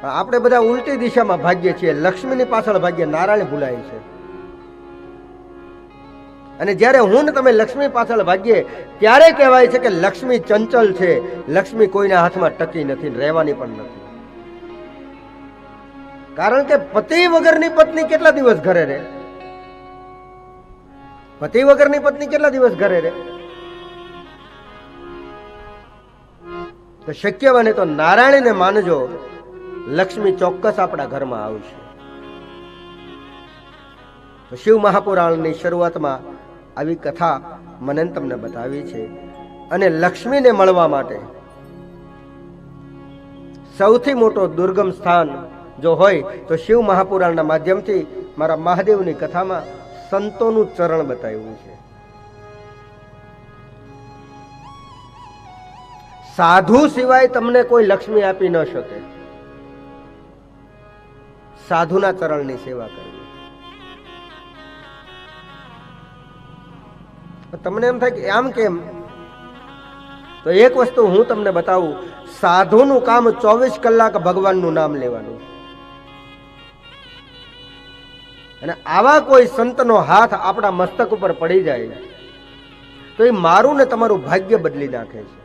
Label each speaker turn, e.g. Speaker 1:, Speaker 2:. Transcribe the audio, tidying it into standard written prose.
Speaker 1: આપણે બધા ઉલટી દિશામાં ભાગીએ છીએ, લક્ષ્મીની પાછળ ભાગીએ, નારાયણ ભૂલાય છે. અને જ્યારે હું ને તમે લક્ષ્મી પાછળ ભાગીએ ત્યારે કહેવાય છે કે લક્ષ્મી ચંચલ છે, લક્ષ્મી કોઈના હાથમાં ટકી નથી, રહેવાની પણ નથી. કારણ કે પતિ વગરની પત્ની કેટલા દિવસ ઘરે રહે? પતિ વગરની પત્ની કેટલા દિવસ ઘરે રહે? તો શક્ય બને તો નારાયણને માનજો, લક્ષ્મી ચોક્કસ આપણા ઘરમાં આવશે. તો શિવ મહાપુરાણની શરૂઆતમાં આવી કથા મને તમને બતાવી છે. અને લક્ષ્મીને મળવા માટે સૌથી મોટો દુર્ગમ સ્થાન જો હોય તો શિવ મહાપુરાણના માધ્યમથી મારા મહાદેવની કથામાં સંતોનું ચરણ બતાવ્યું છે. સાધુ સિવાય તમને કોઈ લક્ષ્મી આપી ન શકે. સાધુના ચરણની સેવા કરવી. તમને એમ થાય કે આમ કેમ? તો એક વસ્તુ હું તમને બતાવું. સાધુનું કામ 24 કલાક ભગવાનનું નામ લેવાનું. અને આવા કોઈ સંતનો હાથ આપણા મસ્તક ઉપર પડી જાય તો એ મારું ને તમારું ભાગ્ય બદલી નાખે છે.